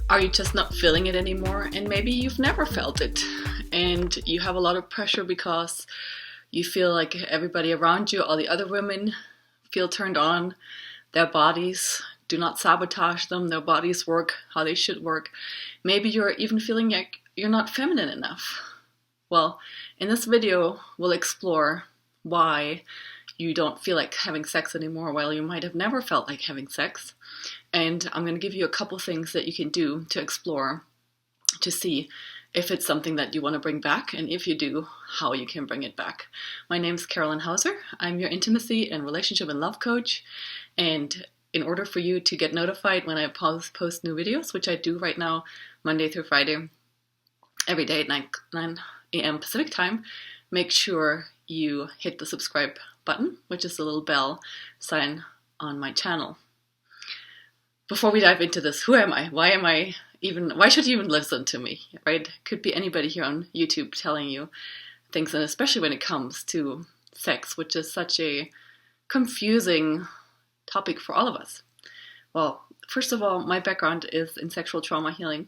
Are you just not feeling it anymore? And maybe you've never felt it. And you have a lot of pressure because you feel like everybody around you, all the other women, feel turned on. Their bodies, do not sabotage them. Their bodies work how they should work. Maybe you're even feeling like you're not feminine enough. Well, in this video, we'll explore why you don't feel like having sex anymore, while you might have never felt like having sex. And I'm going to give you a couple things that you can do to explore, to see if it's something that you want to bring back, and if you do, how you can bring it back. My name is Carolin Hauser. I'm your intimacy and relationship and love coach. And in order for you to get notified when I post new videos, which I do right now, Monday through Friday, every day at 9 a.m. Pacific time, make sure you hit the subscribe button, which is the little bell sign on my channel. Before we dive into this, who am I? Why should you even listen to me, right? Could be anybody here on YouTube telling you things, and especially when it comes to sex, which is such a confusing topic for all of us. Well, first of all, my background is in sexual trauma healing.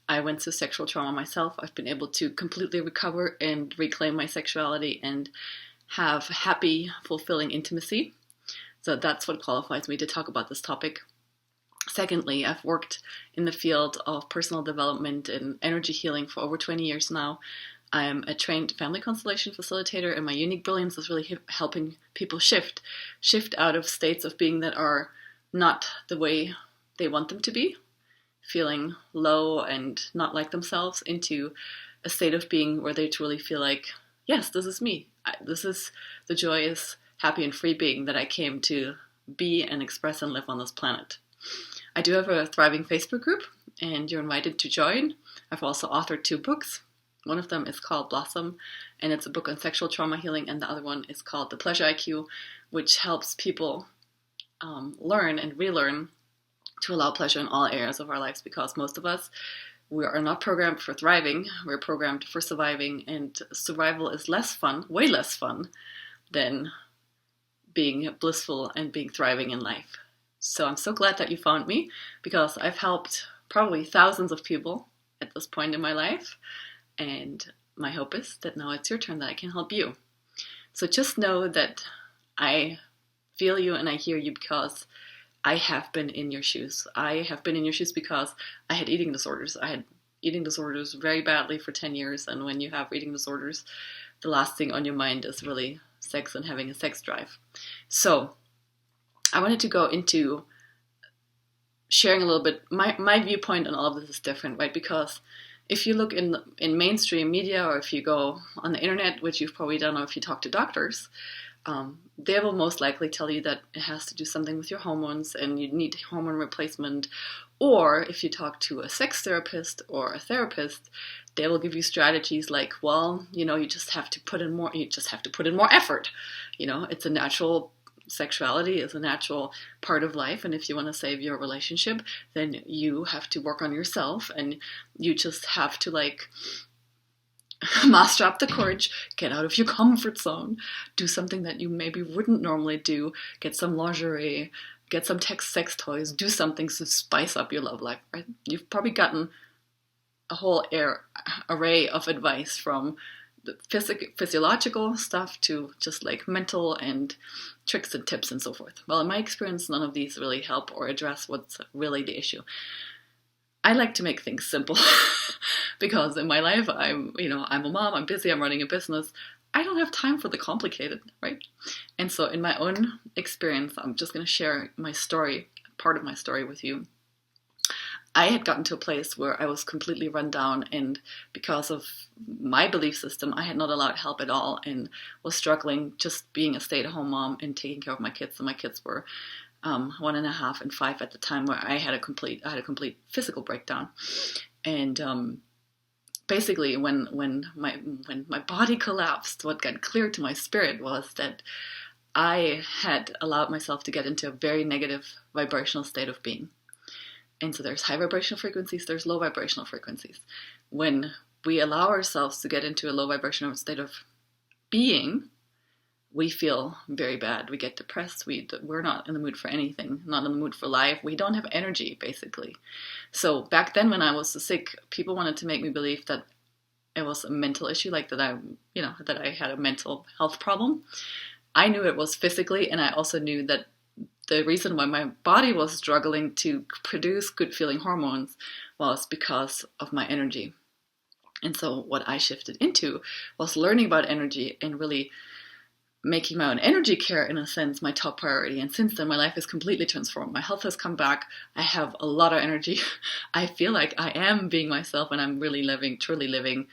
I went through sexual trauma myself. I've been able to completely recover and reclaim my sexuality and have happy, fulfilling intimacy. So that's what qualifies me to talk about this topic. Secondly, I've worked in the field of personal development and energy healing for over 20 years now. I'm a trained family constellation facilitator, and my unique brilliance is really helping people shift out of states of being that are not the way they want them to be, feeling low and not like themselves, into a state of being where they truly feel like, yes, this is me. This is the joyous, happy, and free being that I came to be and express and live on this planet. I do have a thriving Facebook group, and you're invited to join. I've also authored 2 books. One of them is called Blossom, and it's a book on sexual trauma healing, and the other one is called The Pleasure IQ, which helps people learn and relearn to allow pleasure in all areas of our lives, because most of us, we are not programmed for thriving, we're programmed for surviving, and survival is less fun, way less fun, than being blissful and being thriving in life. So I'm so glad that you found me, because I've helped probably thousands of people at this point in my life, and my hope is that now it's your turn, that I can help you. So just know that I feel you and I hear you, because I have been in your shoes. I have been in your shoes because I had eating disorders. I had eating disorders very badly for 10 years, and when you have eating disorders, the last thing on your mind is really sex and having a sex drive. So I wanted to go into sharing a little bit, my viewpoint on all of this is different, right? Because if you look in mainstream media, or if you go on the internet, which you've probably done, or if you talk to doctors, they will most likely tell you that it has to do something with your hormones and you need hormone replacement. Or if you talk to a sex therapist or a therapist, they will give you strategies like, well, you just have to put in more, effort. It's a natural, sexuality is a natural part of life, and if you want to save your relationship, then you have to work on yourself, and you just have to muster up the courage, get out of your comfort zone, do something that you maybe wouldn't normally do, get some lingerie, get some sex toys, do something to spice up your love life, right? You've probably gotten a whole array of advice, from the physiological stuff to just mental and tricks and tips and so forth. Well, in my experience, none of these really help or address what's really the issue. I like to make things simple because in my life, I'm a mom, I'm busy, I'm running a business. I don't have time for the complicated, right? And so in my own experience, I'm just going to share my story, part of my story with you. I had gotten to a place where I was completely run down, and because of my belief system, I had not allowed help at all, and was struggling just being a stay-at-home mom and taking care of my kids. And my kids were 1.5 and 5 at the time, where I had a complete physical breakdown. And basically, when my body collapsed, what got clear to my spirit was that I had allowed myself to get into a very negative vibrational state of being. And so there's high vibrational frequencies, there's low vibrational frequencies. When we allow ourselves to get into a low vibrational state of being, we feel very bad. We get depressed. We're not in the mood for anything, not in the mood for life. We don't have energy, basically. So back then when I was sick, people wanted to make me believe that it was a mental issue, like that I had a mental health problem. I knew it was physically, and I also knew that the reason why my body was struggling to produce good feeling hormones was because of my energy. And so what I shifted into was learning about energy and really making my own energy care, in a sense, my top priority. And since then, my life is completely transformed. My health has come back. I have a lot of energy. I feel like I am being myself, and I'm really truly living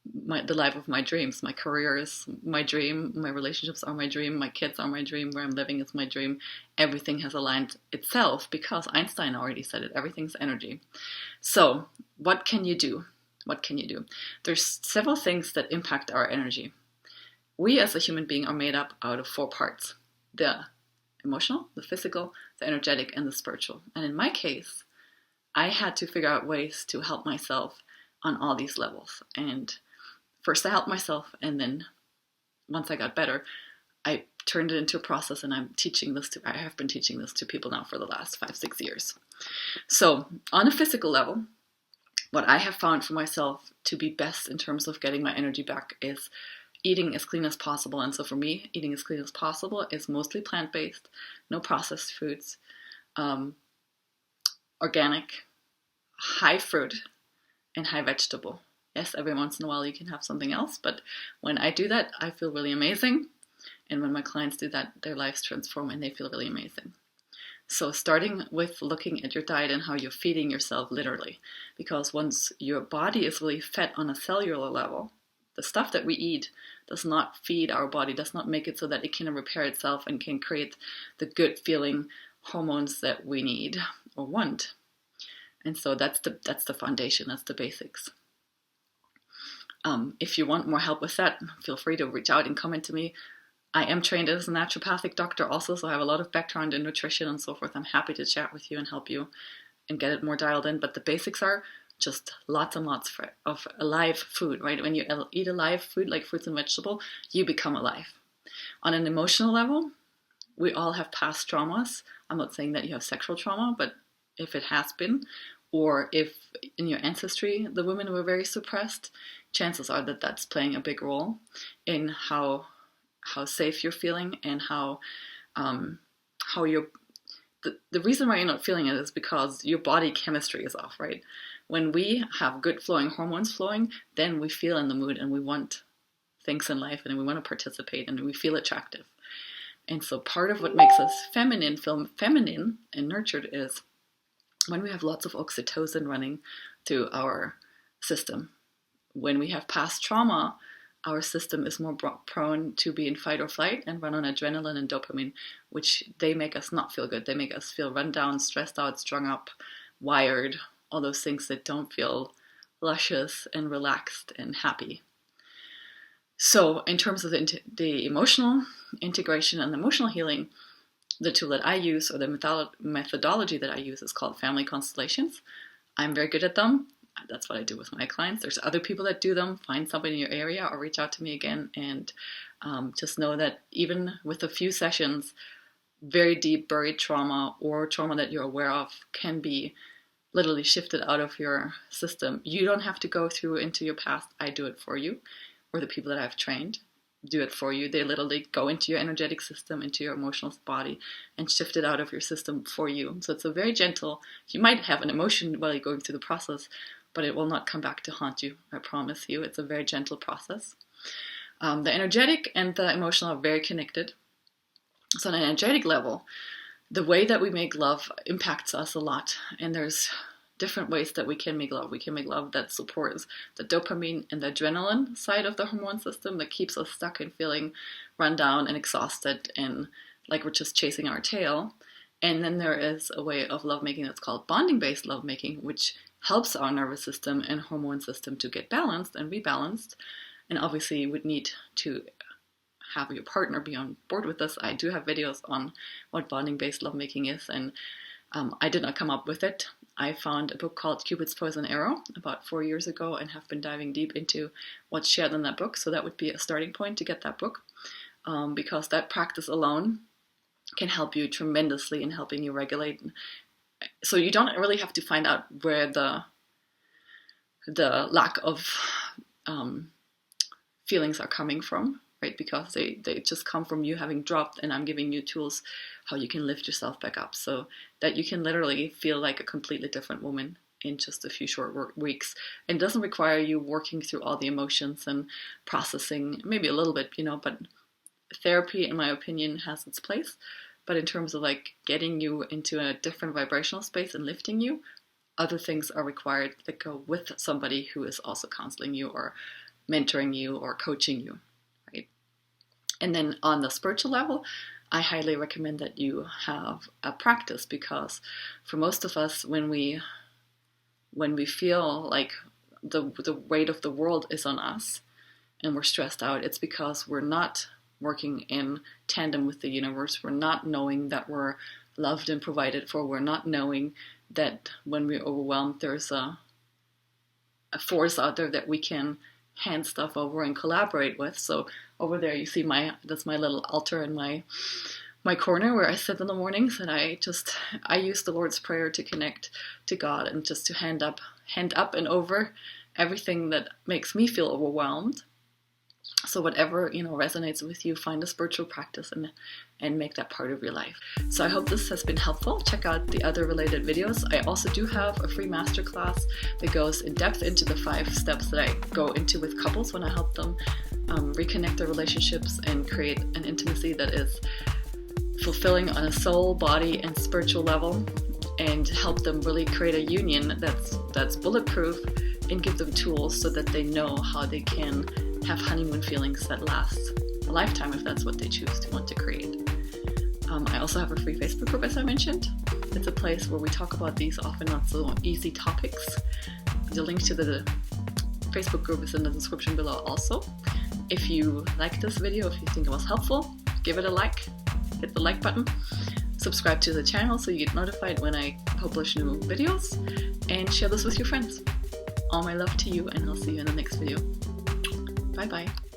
the life of my dreams. My career is my dream. My relationships are my dream. My kids are my dream. Where I'm living is my dream. Everything has aligned itself because Einstein already said it. Everything's energy. So what can you do? What can you do? There's several things that impact our energy. We as a human being are made up out of 4 parts: the emotional, the physical, the energetic, and the spiritual. And in my case, I had to figure out ways to help myself on all these levels. And first I helped myself, and then once I got better, I turned it into a process, and I have been teaching this to people now for the last 5-6 years. So on a physical level, what I have found for myself to be best in terms of getting my energy back is eating as clean as possible. And so for me, eating as clean as possible is mostly plant-based, no processed foods, organic, high fruit, and high vegetable. Yes, every once in a while you can have something else, but when I do that, I feel really amazing. And when my clients do that, their lives transform and they feel really amazing. So starting with looking at your diet and how you're feeding yourself, literally, because once your body is really fed on a cellular level, the stuff that we eat does not feed our body, does not make it so that it can repair itself and can create the good feeling hormones that we need or want. And so that's the foundation, that's the basics. If you want more help with that, feel free to reach out and comment to me. I am trained as a naturopathic doctor also, so I have a lot of background in nutrition and so forth. I'm happy to chat with you and help you and get it more dialed in. But the basics are just lots and lots of alive food, right? When you eat alive food like fruits and vegetables, you become alive. On an emotional level, we all have past traumas. I'm not saying that you have sexual trauma, but if it has been, or if in your ancestry the women were very suppressed, chances are that that's playing a big role in how safe you're feeling and how you're. The reason why you're not feeling it is because your body chemistry is off, right? When we have good flowing hormones flowing, then we feel in the mood and we want things in life and we want to participate and we feel attractive. And so part of what makes us feminine, feel feminine and nurtured is when we have lots of oxytocin running through our system. When we have past trauma, our system is more prone to be in fight or flight and run on adrenaline and dopamine, which they make us not feel good. They make us feel run down, stressed out, strung up, wired, all those things that don't feel luscious and relaxed and happy. So in terms of the emotional integration and the emotional healing, the tool that I use, or the methodology that I use, is called family constellations. I'm very good at them. That's what I do with my clients. There's other people that do them. Find somebody in your area or reach out to me again. And just know that even with a few sessions, very deep buried trauma or trauma that you're aware of can be literally shifted out of your system. You don't have to go through into your past. I do it for you, or the people that I've trained do it for you. They literally go into your energetic system, into your emotional body, and shift it out of your system for you. So it's a very gentle, you might have an emotion while you're going through the process, but it will not come back to haunt you. I promise you. It's a very gentle process. The energetic and the emotional are very connected. So on an energetic level, the way that we make love impacts us a lot. And there's different ways that we can make love. We can make love that supports the dopamine and the adrenaline side of the hormone system that keeps us stuck and feeling run down and exhausted and like we're just chasing our tail. And then there is a way of lovemaking that's called bonding-based lovemaking, which helps our nervous system and hormone system to get balanced and rebalanced. And obviously you would need to have your partner be on board with this. I do have videos on what bonding-based lovemaking is, and I did not come up with it. I found a book called Cupid's Poison Arrow about 4 years ago and have been diving deep into what's shared in that book. So that would be a starting point to get that book. because that practice alone can help you tremendously in helping you regulate. So you don't really have to find out where the lack of feelings are coming from, right? Because they just come from you having dropped, and I'm giving you tools how you can lift yourself back up so that you can literally feel like a completely different woman in just a few short weeks. And it doesn't require you working through all the emotions and processing, maybe a little bit, but therapy, in my opinion, has its place. But in terms of like getting you into a different vibrational space and lifting you, other things are required that go with somebody who is also counseling you or mentoring you or coaching you, right? And then on the spiritual level, I highly recommend that you have a practice, because for most of us, when we feel like the weight of the world is on us and we're stressed out, it's because we're not working in tandem with the universe. We're not knowing that we're loved and provided for. We're not knowing that when we're overwhelmed, there's a force out there that we can hand stuff over and collaborate with. So over there, you see that's my little altar in my corner where I sit in the mornings, and I use the Lord's Prayer to connect to God and just to hand up and over everything that makes me feel overwhelmed. So whatever resonates with you, find a spiritual practice and make that part of your life. So I hope this has been helpful. Check out the other related videos. I also do have a free masterclass that goes in depth into the 5 steps that I go into with couples when I help them reconnect their relationships and create an intimacy that is fulfilling on a soul, body, and spiritual level, and help them really create a union that's bulletproof, and give them tools so that they know how they can have honeymoon feelings that last a lifetime if that's what they choose to want to create. I also have a free Facebook group, as I mentioned. It's a place where we talk about these often not so easy topics. The link to the Facebook group is in the description below also. If you like this video, if you think it was helpful, give it a like. Hit the like button. Subscribe to the channel so you get notified when I publish new videos, and share this with your friends. All my love to you, and I'll see you in the next video. Bye bye.